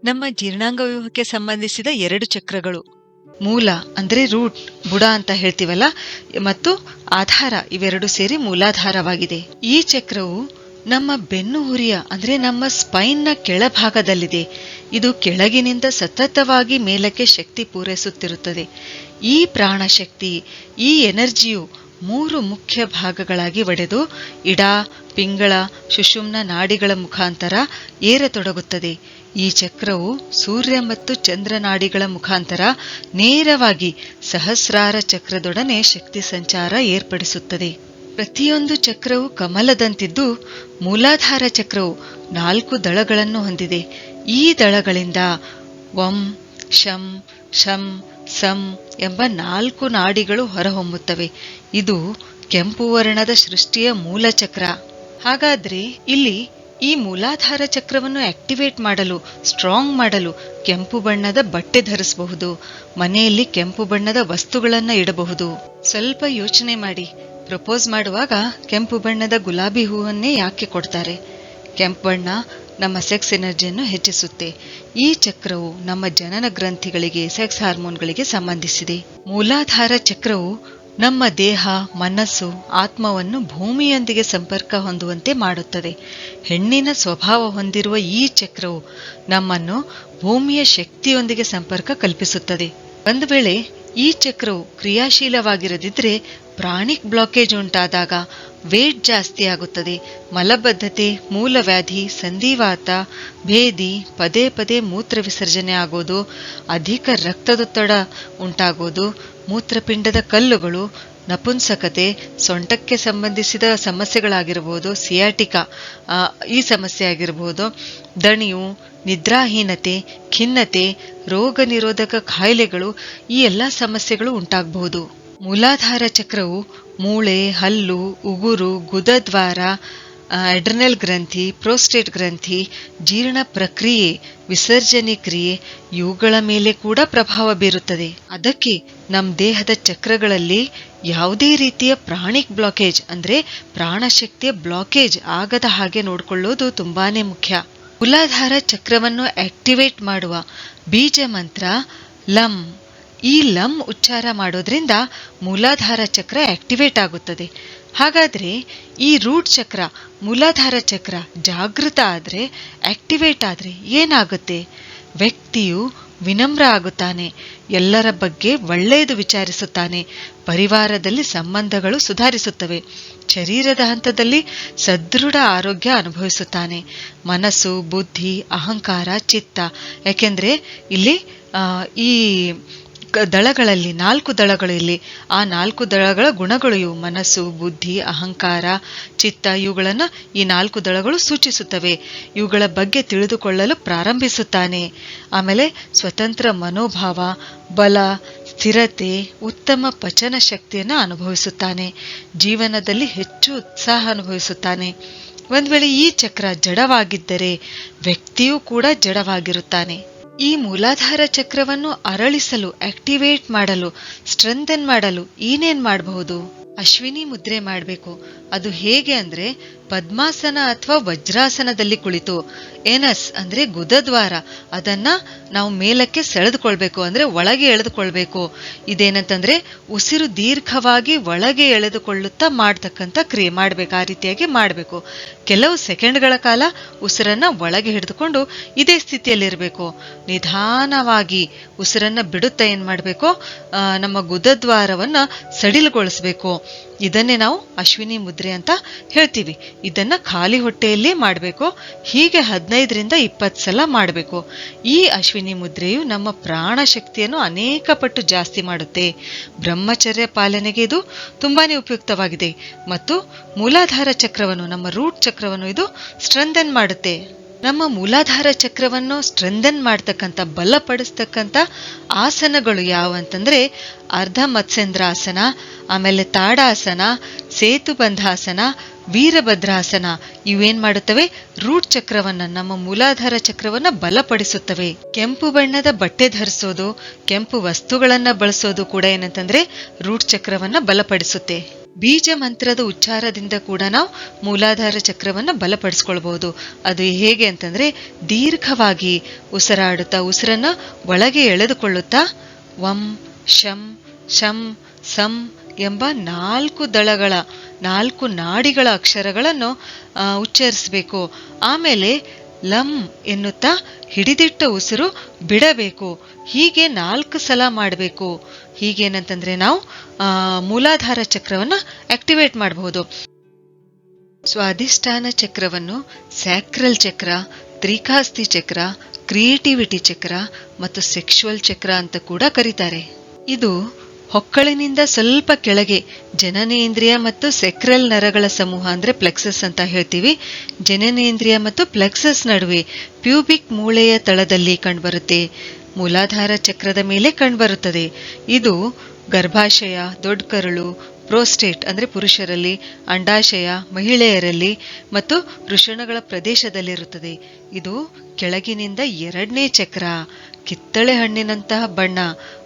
ನಮ್ಮ ಜೀರ್ಣಾಂಗ ವ್ಯೂಹಕ್ಕೆ ಸಂಬಂಧಿಸಿದ 2 ಚಕ್ರಗಳು, ಮೂಲ ಅಂದ್ರೆ ರೂಟ್, ಬುಡ ಅಂತ ಹೇಳ್ತೀವಲ್ಲ, ಮತ್ತು ಆಧಾರ, ಇವೆರಡು ಸೇರಿ ಮೂಲಾಧಾರವಾಗಿದೆ. ಈ ಚಕ್ರವು ನಮ್ಮ ಬೆನ್ನು ಹುರಿಯ ಅಂದ್ರೆ ನಮ್ಮ ಸ್ಪೈನ್ನ ಕೆಳಭಾಗದಲ್ಲಿದೆ. ಇದು ಕೆಳಗಿನಿಂದ ಸತತವಾಗಿ ಮೇಲಕ್ಕೆ ಶಕ್ತಿ ಪೂರೈಸುತ್ತಿರುತ್ತದೆ. ಈ ಪ್ರಾಣಶಕ್ತಿ, ಈ ಎನರ್ಜಿಯು 3 ಮುಖ್ಯ ಭಾಗಗಳಾಗಿ ಒಡೆದು ಇಡ, ಪಿಂಗಳ, ಸುಷುಮ್ನ ನಾಡಿಗಳ ಮುಖಾಂತರ ಏರತೊಡಗುತ್ತದೆ. ಈ ಚಕ್ರವು ಸೂರ್ಯ ಮತ್ತು ಚಂದ್ರ ನಾಡಿಗಳ ಮುಖಾಂತರ ನೇರವಾಗಿ ಸಹಸ್ರಾರ ಚಕ್ರದೊಡನೆ ಶಕ್ತಿ ಸಂಚಾರ ಏರ್ಪಡಿಸುತ್ತದೆ. ಪ್ರತಿಯೊಂದು ಚಕ್ರವು ಕಮಲದಂತಿದ್ದು, ಮೂಲಾಧಾರ ಚಕ್ರವು 4 ದಳಗಳನ್ನು ಹೊಂದಿದೆ. ಈ ದಳಗಳಿಂದ ವಂ, ಶಂ, ಶಂ, ಸಂ ಎಂಬ 4 ನಾಡಿಗಳು ಹೊರಹೊಮ್ಮುತ್ತವೆ. ಇದು ಕೆಂಪು ವರ್ಣದ ಸೃಷ್ಟಿಯ ಮೂಲ ಚಕ್ರ. ಹಾಗಾದ್ರೆ ಇಲ್ಲಿ ಈ ಮೂಲಾಧಾರ ಚಕ್ರವನ್ನು ಆಕ್ಟಿವೇಟ್ ಮಾಡಲು, ಸ್ಟ್ರಾಂಗ್ ಮಾಡಲು ಕೆಂಪು ಬಣ್ಣದ ಬಟ್ಟೆ ಧರಿಸಬಹುದು. ಮನೆಯಲ್ಲಿ ಕೆಂಪು ಬಣ್ಣದ ವಸ್ತುಗಳನ್ನ ಇಡಬಹುದು. ಸ್ವಲ್ಪ ಯೋಚನೆ ಮಾಡಿ, ಪ್ರಪೋಸ್ ಮಾಡುವಾಗ ಕೆಂಪು ಬಣ್ಣದ ಗುಲಾಬಿ ಹೂವನ್ನೇ ಯಾಕೆ ಕೊಡ್ತಾರೆ? ಕೆಂಪು ಬಣ್ಣ ನಮ್ಮ ಸೆಕ್ಸ್ ಎನರ್ಜಿಯನ್ನು ಹೆಚ್ಚಿಸುತ್ತೆ. ಈ ಚಕ್ರವು ನಮ್ಮ ಜನನ ಗ್ರಂಥಿಗಳಿಗೆ, ಸೆಕ್ಸ್ ಹಾರ್ಮೋನ್ಗಳಿಗೆ ಸಂಬಂಧಿಸಿದೆ. ಮೂಲಾಧಾರ ಚಕ್ರವು ನಮ್ಮ ದೇಹ, ಮನಸ್ಸು, ಆತ್ಮವನ್ನು ಭೂಮಿಯೊಂದಿಗೆ ಸಂಪರ್ಕ ಹೊಂದುವಂತೆ ಮಾಡುತ್ತದೆ. ಹೆಣ್ಣಿನ ಸ್ವಭಾವ ಹೊಂದಿರುವ ಈ ಚಕ್ರವು ನಮ್ಮನ್ನು ಭೂಮಿಯ ಶಕ್ತಿಯೊಂದಿಗೆ ಸಂಪರ್ಕ ಕಲ್ಪಿಸುತ್ತದೆ. ಒಂದು ವೇಳೆ ಈ ಚಕ್ರವು ಕ್ರಿಯಾಶೀಲವಾಗಿರದಿದ್ರೆ ಪ್ರಾಣಿಕ್ ಬ್ಲಾಕೇಜ್ ಉಂಟಾದಾಗ ವೇಟ್ ಜಾಸ್ತಿ ಆಗುತ್ತದೆ. ಮಲಬದ್ಧತೆ, ಮೂಲವ್ಯಾಧಿ, ಸಂಧಿವಾತ, ಭೇದಿ, ಪದೇ ಪದೇ ಮೂತ್ರ ವಿಸರ್ಜನೆ ಆಗೋದು, ಅಧಿಕ ರಕ್ತದೊತ್ತಡ ಉಂಟಾಗೋದು, ಮೂತ್ರಪಿಂಡದ ಕಲ್ಲುಗಳು, ನಪುಂಸಕತೆ, ಸೊಂಟಕ್ಕೆ ಸಂಬಂಧಿಸಿದ ಸಮಸ್ಯೆಗಳಾಗಿರಬಹುದು, ಸಿಯಾಟಿಕಾ ಈ ಸಮಸ್ಯೆ ಆಗಿರಬಹುದು, ದಣಿವು, ನಿದ್ರಾಹೀನತೆ, ಖಿನ್ನತೆ, ರೋಗ ನಿರೋಧಕ ಕಾಯಿಲೆಗಳು, ಈ ಎಲ್ಲಾ ಸಮಸ್ಯೆಗಳು ಉಂಟಾಗಬಹುದು. ಮೂಲಾಧಾರ ಚಕ್ರವು ಮೂಳೆ, ಹಲ್ಲು, ಉಗುರು, ಗುದದ್ವಾರ, ಅಡ್ರಿನಲ್ ಗ್ರಂಥಿ, ಪ್ರೋಸ್ಟೇಟ್ ಗ್ರಂಥಿ, ಜೀರ್ಣ ಪ್ರಕ್ರಿಯೆ, ವಿಸರ್ಜನೆ ಕ್ರಿಯೆ ಇವುಗಳ ಮೇಲೆ ಕೂಡ ಪ್ರಭಾವ ಬೀರುತ್ತದೆ. ಅದಕ್ಕೆ ನಮ್ಮ ದೇಹದ ಚಕ್ರಗಳಲ್ಲಿ ಯಾವುದೇ ರೀತಿಯ ಪ್ರಾಣಿಕ್ ಬ್ಲಾಕೇಜ್ ಅಂದ್ರೆ ಪ್ರಾಣಶಕ್ತಿಯ ಬ್ಲಾಕೇಜ್ ಆಗದ ಹಾಗೆ ನೋಡಿಕೊಳ್ಳೋದು ತುಂಬಾನೇ ಮುಖ್ಯ. ಮೂಲಾಧಾರ ಚಕ್ರವನ್ನು ಆಕ್ಟಿವೇಟ್ ಮಾಡುವ ಬೀಜ ಮಂತ್ರ ಲಂ. ಈ ಲಂ ಉಚ್ಚಾರ ಮಾಡೋದ್ರಿಂದ ಮೂಲಾಧಾರ ಚಕ್ರ ಆಕ್ಟಿವೇಟ್ ಆಗುತ್ತದೆ. ಹಾಗಾದ್ರೆ ಈ ರೂಟ್ ಚಕ್ರ, ಮೂಲಾಧಾರ ಚಕ್ರ ಜಾಗೃತ ಆದ್ರೆ, ಆಕ್ಟಿವೇಟ್ ಆದ್ರೆ ಏನಾಗುತ್ತೆ? ವ್ಯಕ್ತಿಯು ವಿನಮ್ರ ಆಗುತ್ತಾನೆ, ಎಲ್ಲರ ಬಗ್ಗೆ ಒಳ್ಳೆಯದು ವಿಚಾರಿಸುತ್ತಾನೆ, ಪರಿವಾರದಲ್ಲಿ ಸಂಬಂಧಗಳು ಸುಧಾರಿಸುತ್ತವೆ, ಶರೀರದ ಹಂತದಲ್ಲಿ ಸದೃಢ ಆರೋಗ್ಯ ಅನುಭವಿಸುತ್ತಾನೆ. ಮನಸ್ಸು, ಬುದ್ಧಿ, ಅಹಂಕಾರ, ಚಿತ್ತ, ಯಾಕೆಂದ್ರೆ ಇಲ್ಲಿ ಈ ದಳಗಳಲ್ಲಿ 4 ದಳಗಳು, ಇಲ್ಲಿ ಆ 4 ದಳಗಳ ಗುಣಗಳು ಇವು. ಮನಸ್ಸು, ಬುದ್ಧಿ, ಅಹಂಕಾರ, ಚಿತ್ತ ಇವುಗಳನ್ನು ಈ 4 ದಳಗಳು ಸೂಚಿಸುತ್ತವೆ. ಇವುಗಳ ಬಗ್ಗೆ ತಿಳಿದುಕೊಳ್ಳಲು ಪ್ರಾರಂಭಿಸುತ್ತಾನೆ. ಆಮೇಲೆ ಸ್ವತಂತ್ರ ಮನೋಭಾವ, ಬಲ, ಸ್ಥಿರತೆ, ಉತ್ತಮ ಪಚನ ಶಕ್ತಿಯನ್ನು ಅನುಭವಿಸುತ್ತಾನೆ. ಜೀವನದಲ್ಲಿ ಹೆಚ್ಚು ಉತ್ಸಾಹ ಅನುಭವಿಸುತ್ತಾನೆ. ಒಂದ್ ವೇಳೆ ಈ ಚಕ್ರ ಜಡವಾಗಿದ್ದರೆ ವ್ಯಕ್ತಿಯೂ ಕೂಡ ಜಡವಾಗಿರುತ್ತಾನೆ. ಈ ಮೂಲಾಧಾರ ಚಕ್ರವನ್ನು ಅರಳಿಸಲು, ಆಕ್ಟಿವೇಟ್ ಮಾಡಲು, ಸ್ಟ್ರೆಂಥನ್ ಮಾಡಲು ಏನೇನ್ ಮಾಡಬಹುದು? ಅಶ್ವಿನಿ ಮುದ್ರೆ ಮಾಡಬೇಕು. ಅದು ಹೇಗೆ ಅಂದ್ರೆ ಪದ್ಮಾಸನ ಅಥವಾ ವಜ್ರಾಸನದಲ್ಲಿ ಕುಳಿತು ಎನಸ್ ಅಂದ್ರೆ ಗುದದ್ವಾರ ಅದನ್ನ ನಾವು ಮೇಲಕ್ಕೆ ಸೆಳೆದುಕೊಳ್ಬೇಕು, ಅಂದ್ರೆ ಒಳಗೆ ಎಳೆದುಕೊಳ್ಬೇಕು. ಇದೇನಂತಂದ್ರೆ ಉಸಿರು ದೀರ್ಘವಾಗಿ ಒಳಗೆ ಎಳೆದುಕೊಳ್ಳುತ್ತಾ ಮಾಡ್ತಕ್ಕಂಥ ಕ್ರಿಯೆ ಮಾಡ್ಬೇಕು. ಆ ರೀತಿಯಾಗಿ ಮಾಡಬೇಕು. ಕೆಲವು ಸೆಕೆಂಡ್ಗಳ ಕಾಲ ಉಸಿರನ್ನ ಒಳಗೆ ಹಿಡಿದುಕೊಂಡು ಇದೇ ಸ್ಥಿತಿಯಲ್ಲಿರ್ಬೇಕು. ನಿಧಾನವಾಗಿ ಉಸಿರನ್ನ ಬಿಡುತ್ತಾ ಏನ್ ಮಾಡ್ಬೇಕು, ನಮ್ಮ ಗುದದ್ವಾರವನ್ನ ಸಡಿಲಗೊಳಿಸ್ಬೇಕು. ಇದನ್ನೇ ನಾವು ಅಶ್ವಿನಿ ಮುದ್ರೆ ಅಂತ ಹೇಳ್ತೀವಿ. ಇದನ್ನ ಖಾಲಿ ಹೊಟ್ಟೆಯಲ್ಲೇ ಮಾಡಬೇಕು. ಹೀಗೆ 15ರಿಂದ 20 ಸಲ ಮಾಡಬೇಕು. ಈ ಅಶ್ವಿನಿ ಮುದ್ರೆಯು ನಮ್ಮ ಪ್ರಾಣ ಶಕ್ತಿಯನ್ನು ಅನೇಕ ಪಟ್ಟು ಜಾಸ್ತಿ ಮಾಡುತ್ತೆ. ಬ್ರಹ್ಮಚರ್ಯ ಪಾಲನೆಗೆ ಇದು ತುಂಬಾನೇ ಉಪಯುಕ್ತವಾಗಿದೆ. ಮತ್ತು ಮೂಲಾಧಾರ ಚಕ್ರವನ್ನು, ನಮ್ಮ ರೂಟ್ ಚಕ್ರವನ್ನು ಇದು ಸ್ಟ್ರೆಂಥನ್ ಮಾಡುತ್ತೆ. ನಮ್ಮ ಮೂಲಾಧಾರ ಚಕ್ರವನ್ನು ಸ್ಟ್ರೆಂಥನ್ ಮಾಡ್ತಕ್ಕಂಥ, ಬಲಪಡಿಸ್ತಕ್ಕಂಥ ಆಸನಗಳು ಯಾವಂತಂದ್ರೆ ಅರ್ಧ ಮತ್ಸ್ಯೇಂದ್ರಾಸನ, ಆಮೇಲೆ ತಾಡಾಸನ, ಸೇತುಬಂಧಾಸನ, ವೀರಭದ್ರಾಸನ. ಇವೇನ್ ಮಾಡುತ್ತವೆ? ರೂಟ್ ಚಕ್ರವನ್ನ, ನಮ್ಮ ಮೂಲಾಧಾರ ಚಕ್ರವನ್ನ ಬಲಪಡಿಸುತ್ತವೆ. ಕೆಂಪು ಬಣ್ಣದ ಬಟ್ಟೆ ಧರಿಸೋದು, ಕೆಂಪು ವಸ್ತುಗಳನ್ನ ಬಳಸೋದು ಕೂಡ ಏನಂತಂದ್ರೆ ರೂಟ್ ಚಕ್ರವನ್ನ ಬಲಪಡಿಸುತ್ತೆ. ಬೀಜ ಮಂತ್ರದ ಉಚ್ಚಾರದಿಂದ ಕೂಡ ನಾವು ಮೂಲಾಧಾರ ಚಕ್ರವನ್ನ ಬಲಪಡಿಸ್ಕೊಳ್ಬಹುದು. ಅದು ಹೇಗೆ ಅಂತಂದ್ರೆ ದೀರ್ಘವಾಗಿ ಉಸಿರಾಡುತ್ತಾ ಉಸಿರನ್ನ ಒಳಗೆ ಎಳೆದುಕೊಳ್ಳುತ್ತಾ ವಂ ಶಂ ಶಂ ಸಂ ಎಂಬ 4 ದಳಗಳ 4 ನಾಡಿಗಳ ಅಕ್ಷರಗಳನ್ನು ಉಚ್ಚರಿಸಬೇಕು. ಆಮೇಲೆ ಲಂ ಎನ್ನುತ್ತಾ ಹಿಡಿದಿಟ್ಟ ಉಸಿರು ಬಿಡಬೇಕು. ಹೀಗೆ 4 ಸಲ ಮಾಡಬೇಕು. ಹೀಗೇನಂತಂದ್ರೆ ನಾವು ಮೂಲಾಧಾರ ಚಕ್ರವನ್ನ ಆಕ್ಟಿವೇಟ್ ಮಾಡಬಹುದು. ಸ್ವಾಧಿಷ್ಠಾನ ಚಕ್ರವನ್ನು ಸ್ಯಾಕ್ರಲ್ ಚಕ್ರ, ತ್ರಿಕಾಸ್ತಿ ಚಕ್ರ, ಕ್ರಿಯೇಟಿವಿಟಿ ಚಕ್ರ ಮತ್ತು ಸೆಕ್ಸುವಲ್ ಚಕ್ರ ಅಂತ ಕೂಡ ಕರೀತಾರೆ. ಇದು ಹೊಕ್ಕಳಿನಿಂದ ಸ್ವಲ್ಪ ಕೆಳಗೆ ಜನನೇಂದ್ರಿಯ ಮತ್ತು ಸೆಕ್ರಲ್ ನರಗಳ ಸಮೂಹ ಅಂದ್ರೆ ಪ್ಲೆಕ್ಸಸ್ ಅಂತ ಹೇಳ್ತೀವಿ. ಜನನೇಂದ್ರಿಯ ಮತ್ತು ಪ್ಲೆಕ್ಸಸ್ ನಡುವೆ ಪ್ಯೂಬಿಕ್ ಮೂಳೆಯ ತಳದಲ್ಲಿ ಕಂಡುಬರುತ್ತೆ. ಮೂಲಾಧಾರ ಚಕ್ರದ ಮೇಲೆ ಕಂಡುಬರುತ್ತದೆ. ಇದು ಗರ್ಭಾಶಯ, ದೊಡ್ಡ ಕರುಳು, ಪ್ರೋಸ್ಟೇಟ್ ಅಂದ್ರೆ ಪುರುಷರಲ್ಲಿ, ಅಂಡಾಶಯ ಮಹಿಳೆಯರಲ್ಲಿ ಮತ್ತು ವೃಷಣಗಳ ಪ್ರದೇಶದಲ್ಲಿರುತ್ತದೆ. ಇದು ಕೆಳಗಿನಿಂದ 2ನೇ ಚಕ್ರ. ಕಿತ್ತಳೆ ಹಣ್ಣಿನಂತಹ ಬಣ್ಣ,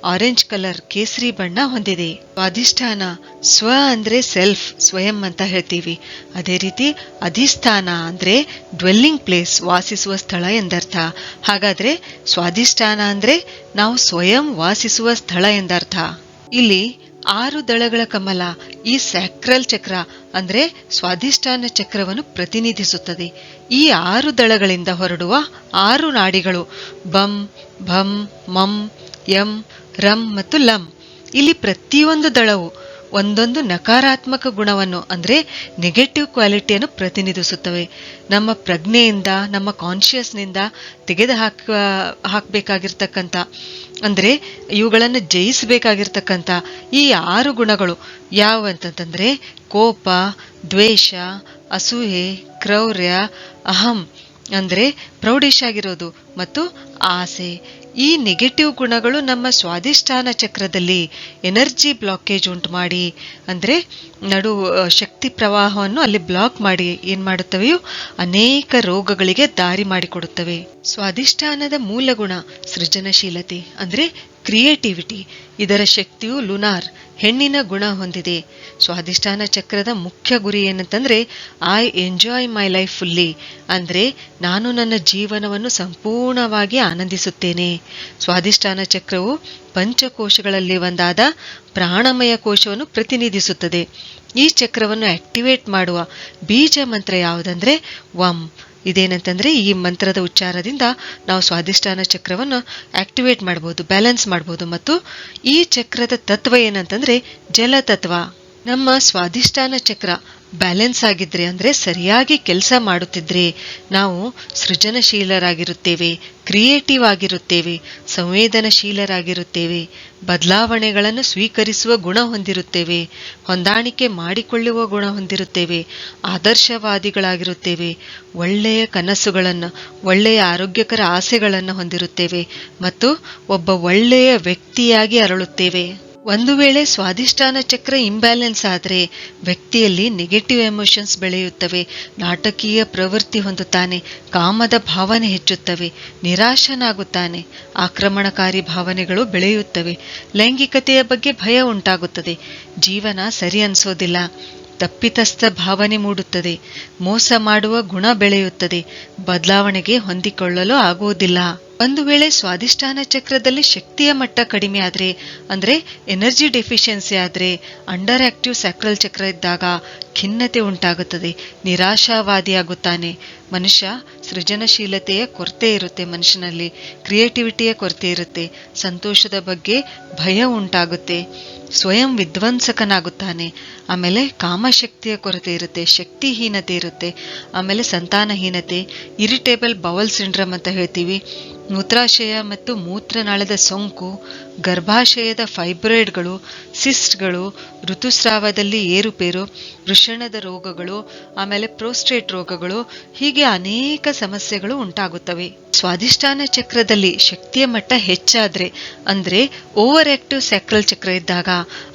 ಆರೆಂಜ್ ಕಲರ್, ಕೇಸರಿ ಬಣ್ಣ ಹೊಂದಿದೆ. ಸ್ವಾಧಿಷ್ಠಾನ ಸ್ವ ಅಂದ್ರೆ ಸೆಲ್ಫ್, ಸ್ವಯಂ ಅಂತ ಹೇಳ್ತೀವಿ. ಅದೇ ರೀತಿ ಅಧಿಷ್ಠಾನ ಅಂದ್ರೆ ಡ್ವೆಲ್ಲಿಂಗ್ ಪ್ಲೇಸ್, ವಾಸಿಸುವ ಸ್ಥಳ ಎಂದರ್ಥ. ಹಾಗಾದ್ರೆ ಸ್ವಾಧಿಷ್ಠಾನ ಅಂದ್ರೆ ನಾವು ಸ್ವಯಂ ವಾಸಿಸುವ ಸ್ಥಳ ಎಂದರ್ಥ. ಇಲ್ಲಿ 6 ದಳಗಳ ಕಮಲ ಈ ಸ್ಯಾಕ್ರಲ್ ಚಕ್ರ ಅಂದ್ರೆ ಸ್ವಾಧಿಷ್ಠಾನ ಚಕ್ರವನ್ನು ಪ್ರತಿನಿಧಿಸುತ್ತದೆ. ಈ 6 ದಳಗಳಿಂದ ಹೊರಡುವ 6 ನಾಡಿಗಳು ಬಂ, ಭಂ, ಮಂ, ಯಂ, ರಂ ಮತ್ತು ಲಂ. ಇಲ್ಲಿ ಪ್ರತಿಯೊಂದು ದಳವು ಒಂದೊಂದು ನಕಾರಾತ್ಮಕ ಗುಣವನ್ನು ಅಂದ್ರೆ ನೆಗೆಟಿವ್ ಕ್ವಾಲಿಟಿಯನ್ನು ಪ್ರತಿನಿಧಿಸುತ್ತವೆ. ನಮ್ಮ ಪ್ರಜ್ಞೆಯಿಂದ, ನಮ್ಮ ಕಾನ್ಶಿಯಸ್ನಿಂದ ತೆಗೆದು ಹಾಕಬೇಕಾಗಿರ್ತಕ್ಕಂಥ ಅಂದ್ರೆ ಇವುಗಳನ್ನು ಜಯಿಸಬೇಕಾಗಿರ್ತಕ್ಕಂಥ ಈ 6 ಗುಣಗಳು ಯಾವಂತಂದ್ರೆ ಕೋಪ, ದ್ವೇಷ, ಅಸೂಯೆ, ಕ್ರೌರ್ಯ, ಅಹಂ ಅಂದ್ರೆ ಪ್ರೌಢಿಶ್ ಆಗಿರೋದು ಮತ್ತು ಆಸೆ. ಈ ನೆಗೆಟಿವ್ ಗುಣಗಳು ನಮ್ಮ ಸ್ವಾಧಿಷ್ಠಾನ ಚಕ್ರದಲ್ಲಿ ಎನರ್ಜಿ ಬ್ಲಾಕೇಜ್ ಉಂಟು ಮಾಡಿ ಅಂದ್ರೆ ಶಕ್ತಿ ಪ್ರವಾಹವನ್ನು ಅಲ್ಲಿ ಬ್ಲಾಕ್ ಮಾಡಿ ಏನ್ ಮಾಡುತ್ತವೆಯೋ ಅನೇಕ ರೋಗಗಳಿಗೆ ದಾರಿ ಮಾಡಿಕೊಡುತ್ತವೆ. ಸ್ವಾಧಿಷ್ಠಾನದ ಮೂಲ ಗುಣ ಸೃಜನಶೀಲತೆ ಅಂದ್ರೆ ಕ್ರಿಯೇಟಿವಿಟಿ. ಇದರ ಶಕ್ತಿಯು ಲುನಾರ್, ಹೆಣ್ಣಿನ ಗುಣ ಹೊಂದಿದೆ. ಸ್ವಾಧಿಷ್ಠಾನ ಚಕ್ರದ ಮುಖ್ಯ ಗುರಿ ಏನಂತಂದ್ರೆ I enjoy my life fully ಅಂದ್ರೆ ನಾನು ನನ್ನ ಜೀವನವನ್ನು ಸಂಪೂರ್ಣವಾಗಿ ಆನಂದಿಸುತ್ತೇನೆ. ಸ್ವಾಧಿಷ್ಠಾನ ಚಕ್ರವು ಪಂಚಕೋಶಗಳಲ್ಲಿ ಒಂದಾದ ಪ್ರಾಣಮಯ ಕೋಶವನ್ನು ಪ್ರತಿನಿಧಿಸುತ್ತದೆ. ಈ ಚಕ್ರವನ್ನು ಆಕ್ಟಿವೇಟ್ ಮಾಡುವ ಬೀಜ ಮಂತ್ರ ಯಾವುದಂದ್ರೆ ವಂ. ಇದೇನಂತಂದ್ರೆ ಈ ಮಂತ್ರದ ಉಚ್ಚಾರದಿಂದ ನಾವು ಸ್ವಾಧಿಷ್ಠಾನ ಚಕ್ರವನ್ನು ಆಕ್ಟಿವೇಟ್ ಮಾಡಬಹುದು, ಬ್ಯಾಲೆನ್ಸ್ ಮಾಡಬಹುದು. ಮತ್ತು ಈ ಚಕ್ರದ ತತ್ವ ಏನಂತಂದ್ರೆ ಜಲತತ್ವ. ನಮ್ಮ ಸ್ವಾಧಿಷ್ಠಾನ ಚಕ್ರ ಬ್ಯಾಲೆನ್ಸ್ ಆಗಿದ್ರೆ ಅಂದ್ರೆ ಸರಿಯಾಗಿ ಕೆಲಸ ಮಾಡುತ್ತಿದ್ರೆ ನಾವು ಸೃಜನಶೀಲರಾಗಿರುತ್ತೇವೆ, ಕ್ರಿಯೇಟಿವ್ ಆಗಿರುತ್ತೇವೆ, ಸಂವೇದನಶೀಲರಾಗಿರುತ್ತೇವೆ, ಬದಲಾವಣೆಗಳನ್ನು ಸ್ವೀಕರಿಸುವ ಗುಣ ಹೊಂದಿರುತ್ತೇವೆ, ಹೊಂದಾಣಿಕೆ ಮಾಡಿಕೊಳ್ಳುವ ಗುಣ ಹೊಂದಿರುತ್ತೇವೆ, ಆದರ್ಶವಾದಿಗಳಾಗಿರುತ್ತೇವೆ, ಒಳ್ಳೆಯ ಕನಸುಗಳನ್ನು, ಒಳ್ಳೆಯ ಆರೋಗ್ಯಕರ ಆಸೆಗಳನ್ನು ಹೊಂದಿರುತ್ತೇವೆ ಮತ್ತು ಒಬ್ಬ ಒಳ್ಳೆಯ ವ್ಯಕ್ತಿಯಾಗಿ ಅರಳುತ್ತೇವೆ. ಒಂದು ವೇಳೆ ಸ್ವಾಧಿಷ್ಠಾನ ಚಕ್ರ ಇಂಬ್ಯಾಲೆನ್ಸ್ ಆದರೆ ವ್ಯಕ್ತಿಯಲ್ಲಿ ನೆಗೆಟಿವ್ ಎಮೋಷನ್ಸ್ ಬೆಳೆಯುತ್ತವೆ, ನಾಟಕೀಯ ಪ್ರವೃತ್ತಿ ಹೊಂದುತ್ತಾನೆ, ಕಾಮದ ಭಾವನೆ ಹೆಚ್ಚುತ್ತವೆ, ನಿರಾಶನಾಗುತ್ತಾನೆ, ಆಕ್ರಮಣಕಾರಿ ಭಾವನೆಗಳು ಬೆಳೆಯುತ್ತವೆ, ಲೈಂಗಿಕತೆಯ ಬಗ್ಗೆ ಭಯ ಉಂಟಾಗುತ್ತದೆ, ಜೀವನ ಸರಿ ಅನ್ಸೋದಿಲ್ಲ, ತಪ್ಪಿತಸ್ಥ ಭಾವನೆ ಮೂಡುತ್ತದೆ, ಮೋಸ ಮಾಡುವ ಗುಣ ಬೆಳೆಯುತ್ತದೆ, ಬದಲಾವಣೆಗೆ ಹೊಂದಿಕೊಳ್ಳಲು ಆಗುವುದಿಲ್ಲ. ಒಂದು ವೇಳೆ ಸ್ವಾಧಿಷ್ಠಾನ ಚಕ್ರದಲ್ಲಿ ಶಕ್ತಿಯ ಮಟ್ಟ ಕಡಿಮೆ ಆದ್ರೆ ಅಂದ್ರೆ ಎನರ್ಜಿ ಡೆಫಿಷಿಯನ್ಸಿ ಆದ್ರೆ ಅಂಡರ್ ಆಕ್ಟಿವ್ ಸ್ಯಾಕ್ರಲ್ ಚಕ್ರ ಇದ್ದಾಗ ಖಿನ್ನತೆ ಉಂಟಾಗುತ್ತದೆ, ನಿರಾಶಾವಾದಿಯಾಗುತ್ತಾನೆ. ಮನುಷ್ಯ ಸೃಜನಶೀಲತೆಯ ಕೊರತೆ ಇರುತ್ತೆ, ಮನುಷ್ಯನಲ್ಲಿ ಕ್ರಿಯೇಟಿವಿಟಿಯ ಕೊರತೆ ಇರುತ್ತೆ, ಸಂತೋಷದ ಬಗ್ಗೆ ಭಯ ಉಂಟಾಗುತ್ತೆ, ಸ್ವಯಂ ವಿಧ್ವಂಸಕನಾಗುತ್ತಾನೆ. ಆಮೇಲೆ ಕಾಮಶಕ್ತಿಯ ಕೊರತೆ ಇರುತ್ತೆ, ಶಕ್ತಿಹೀನತೆ ಇರುತ್ತೆ, ಆಮೇಲೆ ಸಂತಾನಹೀನತೆ, ಇರಿಟೇಬಲ್ ಬೌಲ್ ಸಿಂಡ್ರಮ್ ಅಂತ ಹೇಳ್ತೀವಿ, ಮೂತ್ರಾಶಯ ಮತ್ತು ಮೂತ್ರನಾಳದ ಸೋಂಕು, ಗರ್ಭಾಶಯದ ಫೈಬ್ರಾಯ್ಡ್ಗಳು, ಸಿಸ್ಟ್ಗಳು, ಋತುಸ್ರಾವದಲ್ಲಿ ಏರುಪೇರು, ವೃಷಣದ ರೋಗಗಳು, ಆಮೇಲೆ ಪ್ರೋಸ್ಟೇಟ್ ರೋಗಗಳು, ಹೀಗೆ ಅನೇಕ ಸಮಸ್ಯೆಗಳು ಉಂಟಾಗುತ್ತವೆ. ಸ್ವಾಧಿಷ್ಠಾನ ಚಕ್ರದಲ್ಲಿ ಶಕ್ತಿಯ ಮಟ್ಟ ಹೆಚ್ಚಾದ್ರೆ ಅಂದ್ರೆ ಓವರ್ ಆಕ್ಟಿವ್ ಸ್ಯಾಕ್ರಲ್ ಚಕ್ರ ಇದ್ದಾಗ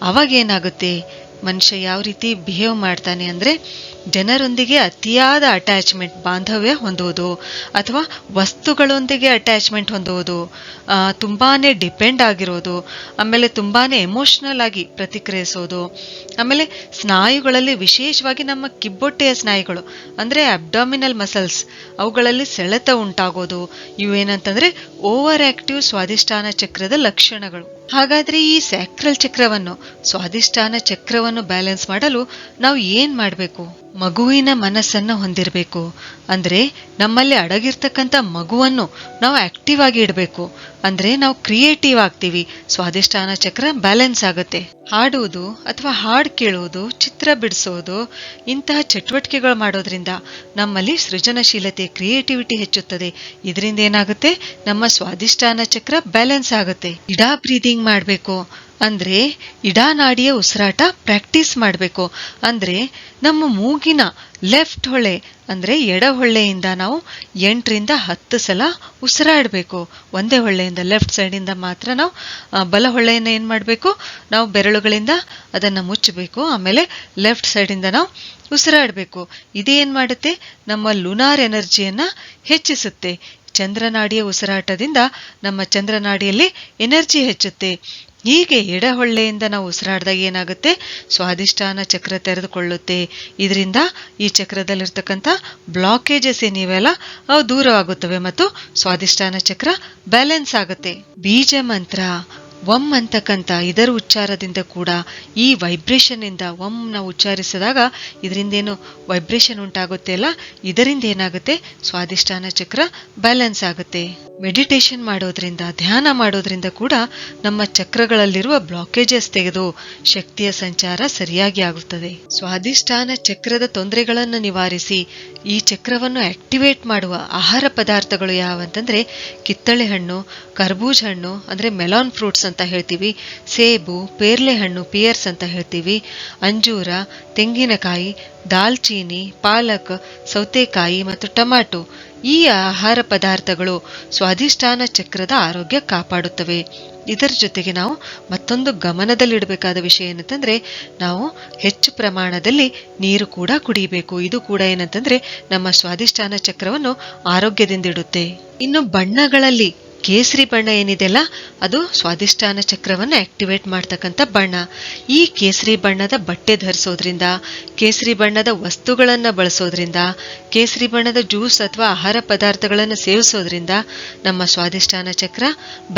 ಅವಾಗೇನಾಗುತ್ತೆ, ಮನುಷ್ಯ ಯಾವ ರೀತಿ ಬಿಹೇವ್ ಮಾಡ್ತಾನೆ ಅಂದ್ರೆ ಜನರೊಂದಿಗೆ ಅತಿಯಾದ ಅಟ್ಯಾಚ್ಮೆಂಟ್ ಬಾಂಧವ್ಯ ಹೊಂದುವುದು ಅಥವಾ ವಸ್ತುಗಳೊಂದಿಗೆ ಅಟ್ಯಾಚ್ಮೆಂಟ್ ಹೊಂದುವುದು, ತುಂಬಾನೇ ಡಿಪೆಂಡ್ ಆಗಿರೋದು, ಆಮೇಲೆ ತುಂಬಾನೇ ಎಮೋಷನಲ್ ಆಗಿ ಪ್ರತಿಕ್ರಿಯಿಸೋದು, ಆಮೇಲೆ ಸ್ನಾಯುಗಳಲ್ಲಿ ವಿಶೇಷವಾಗಿ ನಮ್ಮ ಕಿಬ್ಬೊಟ್ಟೆಯ ಸ್ನಾಯುಗಳು ಅಂದ್ರೆ ಅಬ್ಡಾಮಿನಲ್ ಮಸಲ್ಸ್ ಅವುಗಳಲ್ಲಿ ಸೆಳೆತ ಉಂಟಾಗೋದು, ಇವೇನಂತಂದ್ರೆ ಓವರ್ ಆಕ್ಟಿವ್ ಸ್ವಾದಿಷ್ಠಾನ ಚಕ್ರದ ಲಕ್ಷಣಗಳು. ಹಾಗಾದ್ರೆ ಈ ಸ್ಯಾಕ್ರಲ್ ಚಕ್ರವನ್ನು, ಸ್ವಾದಿಷ್ಠಾನ ಚಕ್ರವನ್ನು ಬ್ಯಾಲೆನ್ಸ್ ಮಾಡಲು ನಾವು ಏನ್ ಮಾಡ್ಬೇಕು? ಮಗುವಿನ ಮನಸ್ಸನ್ನ ಹೊಂದಿರಬೇಕು. ಅಂದ್ರೆ ನಮ್ಮಲ್ಲಿ ಅಡಗಿರ್ತಕ್ಕಂಥ ಮಗುವನ್ನು ನಾವು ಆಕ್ಟಿವ್ ಆಗಿ ಇಡಬೇಕು. ಅಂದ್ರೆ ನಾವು ಕ್ರಿಯೇಟಿವ್ ಆಗ್ತೀವಿ, ಸ್ವಾದಿಷ್ಠಾನ ಚಕ್ರ ಬ್ಯಾಲೆನ್ಸ್ ಆಗುತ್ತೆ. ಹಾಡುವುದು ಅಥವಾ ಹಾಡು ಕೇಳುವುದು, ಚಿತ್ರ ಬಿಡಿಸೋದು, ಇಂತಹ ಚಟುವಟಿಕೆಗಳು ಮಾಡೋದ್ರಿಂದ ನಮ್ಮಲ್ಲಿ ಸೃಜನಶೀಲತೆ, ಕ್ರಿಯೇಟಿವಿಟಿ ಹೆಚ್ಚುತ್ತದೆ. ಇದರಿಂದ ಏನಾಗುತ್ತೆ? ನಮ್ಮ ಸ್ವಾದಿಷ್ಠಾನ ಚಕ್ರ ಬ್ಯಾಲೆನ್ಸ್ ಆಗುತ್ತೆ. ಇಡಾ ಬ್ರೀದಿಂಗ್ ಮಾಡ್ಬೇಕು. ಅಂದ್ರೆ ಇಡಾ ನಾಡಿಯ ಉಸಿರಾಟ ಪ್ರಾಕ್ಟೀಸ್ ಮಾಡಬೇಕು. ಅಂದ್ರೆ ನಮ್ಮ ಮೂಗಿನ ಲೆಫ್ಟ್ ಹೊಳೆ ಅಂದ್ರೆ ಎಡ ಹೊಳ್ಳೆಯಿಂದ ನಾವು 8ರಿಂದ 10 ಸಲ ಉಸಿರಾಡಬೇಕು. ಒಂದೇ ಹೊಳ್ಳೆಯಿಂದ, ಲೆಫ್ಟ್ ಸೈಡ್ ಇಂದ ಮಾತ್ರ ನಾವು ಬಲ ಹೊಳ್ಳೆಯನ್ನ ಏನ್ ಮಾಡ್ಬೇಕು? ನಾವು ಬೆರಳುಗಳಿಂದ ಅದನ್ನ ಮುಚ್ಚಬೇಕು. ಆಮೇಲೆ ಲೆಫ್ಟ್ ಸೈಡ್ ಇಂದ ನಾವು ಉಸಿರಾಡಬೇಕು. ಇದೇನ್ ಮಾಡುತ್ತೆ? ನಮ್ಮ ಲುನಾರ್ ಎನರ್ಜಿಯನ್ನ ಹೆಚ್ಚಿಸುತ್ತೆ. ಚಂದ್ರನಾಡಿಯ ಉಸಿರಾಟದಿಂದ ನಮ್ಮ ಚಂದ್ರನಾಡಿಯಲ್ಲಿ ಎನರ್ಜಿ ಹೆಚ್ಚುತ್ತೆ. ಹೀಗೆ ಎಡಹೊಳ್ಳೆಯಿಂದ ನಾವು ಉಸಿರಾಡಿದಾಗ ಏನಾಗುತ್ತೆ? ಸ್ವಾದಿಷ್ಠಾನ ಚಕ್ರ ತೆರೆದುಕೊಳ್ಳುತ್ತೆ. ಇದರಿಂದ ಈ ಚಕ್ರದಲ್ಲಿರ್ತಕ್ಕಂಥ ಬ್ಲಾಕೇಜಸ್ ಏನಿವೆಲ್ಲ ಅವು ದೂರವಾಗುತ್ತವೆ ಮತ್ತು ಸ್ವಾದಿಷ್ಠಾನ ಚಕ್ರ ಬ್ಯಾಲೆನ್ಸ್ ಆಗುತ್ತೆ. ಬೀಜ ಮಂತ್ರ ಒಂ ಅಂತಕ್ಕಂಥ ಇದರ ಉಚ್ಚಾರದಿಂದ ಕೂಡ, ಈ ವೈಬ್ರೇಷನ್ ಇಂದ ಒಂ ನಾವು ಉಚ್ಚಾರಿಸಿದಾಗ ಇದರಿಂದ ಏನು ವೈಬ್ರೇಷನ್ ಉಂಟಾಗುತ್ತೆ ಅಲ್ಲ, ಇದರಿಂದ ಏನಾಗುತ್ತೆ? ಸ್ವಾದಿಷ್ಠಾನ ಚಕ್ರ ಬ್ಯಾಲೆನ್ಸ್ ಆಗುತ್ತೆ. ಮೆಡಿಟೇಷನ್ ಮಾಡೋದ್ರಿಂದ, ಧ್ಯಾನ ಮಾಡೋದ್ರಿಂದ ಕೂಡ ನಮ್ಮ ಚಕ್ರಗಳಲ್ಲಿರುವ ಬ್ಲಾಕೇಜಸ್ ತೆಗೆದು ಶಕ್ತಿಯ ಸಂಚಾರ ಸರಿಯಾಗಿ ಆಗುತ್ತದೆ. ಸ್ವಾದಿಷ್ಠಾನ ಚಕ್ರದ ತೊಂದರೆಗಳನ್ನು ನಿವಾರಿಸಿ ಈ ಚಕ್ರವನ್ನು ಆಕ್ಟಿವೇಟ್ ಮಾಡುವ ಆಹಾರ ಪದಾರ್ಥಗಳು ಯಾವಂತಂದ್ರೆ ಕಿತ್ತಳೆ ಹಣ್ಣು, ಕರ್ಬೂಜ ಹಣ್ಣು ಅಂದ್ರೆ ಮೆಲಾನ್ ಫ್ರೂಟ್ಸ್ ಅಂತ ಹೇಳ್ತೀವಿ, ಸೇಬು, ಪೇರ್ಲೆ ಹಣ್ಣು ಪಿಯರ್ಸ್ ಅಂತ ಹೇಳ್ತೀವಿ, ಅಂಜೂರ, ತೆಂಗಿನಕಾಯಿ, ದಾಲ್ಚೀನಿ, ಪಾಲಕ್, ಸೌತೆಕಾಯಿ ಮತ್ತು ಟೊಮ್ಯಾಟೊ. ಈ ಆಹಾರ ಪದಾರ್ಥಗಳು ಸ್ವಾದಿಷ್ಠಾನ ಚಕ್ರದ ಆರೋಗ್ಯ ಕಾಪಾಡುತ್ತವೆ. ಇದರ ಜೊತೆಗೆ ನಾವು ಮತ್ತೊಂದು ಗಮನದಲ್ಲಿಡಬೇಕಾದ ವಿಷಯ ಏನಂತಂದ್ರೆ ನಾವು ಹೆಚ್ಚು ಪ್ರಮಾಣದಲ್ಲಿ ನೀರು ಕೂಡ ಕುಡಿಯಬೇಕು. ಇದು ಕೂಡ ಏನಂತಂದ್ರೆ ನಮ್ಮ ಸ್ವಾದಿಷ್ಠಾನ ಚಕ್ರವನ್ನು ಆರೋಗ್ಯದಿಂದ ಇಡುತ್ತೆ. ಇನ್ನು ಬಣ್ಣಗಳಲ್ಲಿ ಕೇಸರಿ ಬಣ್ಣ ಏನಿದೆಯಲ್ಲ ಅದು ಸ್ವಾದಿಷ್ಠಾನ ಚಕ್ರವನ್ನು ಆಕ್ಟಿವೇಟ್ ಮಾಡ್ತಕ್ಕಂಥ ಬಣ್ಣ. ಈ ಕೇಸರಿ ಬಣ್ಣದ ಬಟ್ಟೆ ಧರಿಸೋದ್ರಿಂದ, ಕೇಸರಿ ಬಣ್ಣದ ವಸ್ತುಗಳನ್ನ ಬಳಸೋದ್ರಿಂದ, ಕೇಸರಿ ಬಣ್ಣದ ಜ್ಯೂಸ್ ಅಥವಾ ಆಹಾರ ಪದಾರ್ಥಗಳನ್ನು ಸೇವಿಸೋದ್ರಿಂದ ನಮ್ಮ ಸ್ವಾದಿಷ್ಠಾನ ಚಕ್ರ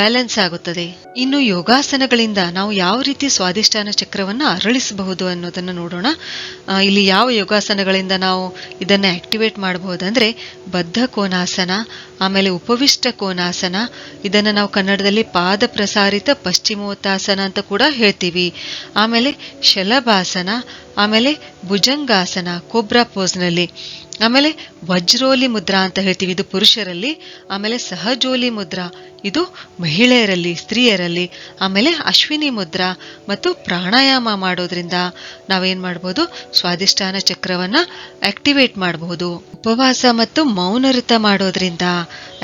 ಬ್ಯಾಲೆನ್ಸ್ ಆಗುತ್ತದೆ. ಇನ್ನು ಯೋಗಾಸನಗಳಿಂದ ನಾವು ಯಾವ ರೀತಿ ಸ್ವಾದಿಷ್ಠಾನ ಚಕ್ರವನ್ನು ಅರಳಿಸಬಹುದು ಅನ್ನೋದನ್ನ ನೋಡೋಣ. ಇಲ್ಲಿ ಯಾವ ಯೋಗಾಸನಗಳಿಂದ ನಾವು ಇದನ್ನ ಆಕ್ಟಿವೇಟ್ ಮಾಡಬಹುದಂದ್ರೆ ಬದ್ಧ ಕೋನಾಸನ, ಆಮೇಲೆ ಉಪವಿಷ್ಟ ಕೋನಾಸನ, ಇದನ್ನ ನಾವು ಕನ್ನಡದಲ್ಲಿ ಪಾದ ಪ್ರಸಾರಿತ ಪಶ್ಚಿಮೋತ್ತಾಸನ ಅಂತ ಕೂಡ ಹೇಳ್ತೀವಿ. ಆಮೇಲೆ ಶಲಭಾಸನ, ಆಮೇಲೆ ಭುಜಂಗಾಸನ ಕೋಬ್ರಾ ಪೋಸ್ನಲ್ಲಿ, ಆಮೇಲೆ ವಜ್ರೋಲಿ ಮುದ್ರಾ ಅಂತ ಹೇಳ್ತೀವಿ, ಇದು ಪುರುಷರಲ್ಲಿ. ಆಮೇಲೆ ಸಹಜೋಲಿ ಮುದ್ರಾ, ಇದು ಮಹಿಳೆಯರಲ್ಲಿ, ಸ್ತ್ರೀಯರಲ್ಲಿ. ಆಮೇಲೆ ಅಶ್ವಿನಿ ಮುದ್ರಾ ಮತ್ತು ಪ್ರಾಣಾಯಾಮ ಮಾಡೋದ್ರಿಂದ ನಾವೇನ್ ಮಾಡಬಹುದು? ಸ್ವಾದಿಷ್ಠಾನ ಚಕ್ರವನ್ನ ಆಕ್ಟಿವೇಟ್ ಮಾಡಬಹುದು. ಉಪವಾಸ ಮತ್ತು ಮೌನವ್ರತ ಮಾಡೋದ್ರಿಂದ,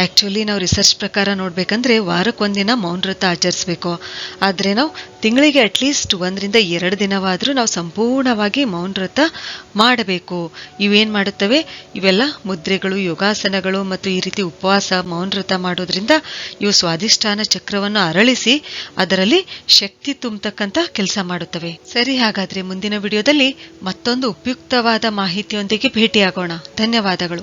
ಆಕ್ಚುಲಿ ನಾವು ರಿಸರ್ಚ್ ಪ್ರಕಾರ ನೋಡ್ಬೇಕಂದ್ರೆ ವಾರಕ್ಕೊಂದಿನ ಮೌನವ್ರತ ಆಚರಿಸ್ಬೇಕು. ಆದ್ರೆ ನಾವು ತಿಂಗಳಿಗೆ ಅಟ್ಲೀಸ್ಟ್ 1ರಿಂದ 2 ದಿನವಾದ್ರೂ ನಾವು ಸಂಪೂರ್ಣವಾಗಿ ಮೌನವ್ರತ ಮಾಡಬೇಕು. ಇವೇನ್ ಮಾಡುತ್ತವೆ? ಇವೆಲ್ಲ ಮುದ್ರೆಗಳು, ಯೋಗಾಸನಗಳು ಮತ್ತು ಈ ರೀತಿ ಉಪವಾಸ, ಮೌನವ್ರತ ಮಾಡೋದ್ರಿಂದ ಇವು ಸ್ವಾದಿಷ್ಠಾನ ಚಕ್ರವನ್ನು ಅರಳಿಸಿ ಅದರಲ್ಲಿ ಶಕ್ತಿ ತುಂಬತಕ್ಕಂತ ಕೆಲಸ ಮಾಡುತ್ತವೆ. ಸರಿ, ಹಾಗಾದ್ರೆ ಮುಂದಿನ ವಿಡಿಯೋದಲ್ಲಿ ಮತ್ತೊಂದು ಉಪಯುಕ್ತವಾದ ಮಾಹಿತಿಯೊಂದಿಗೆ ಭೇಟಿಯಾಗೋಣ. ಧನ್ಯವಾದಗಳು.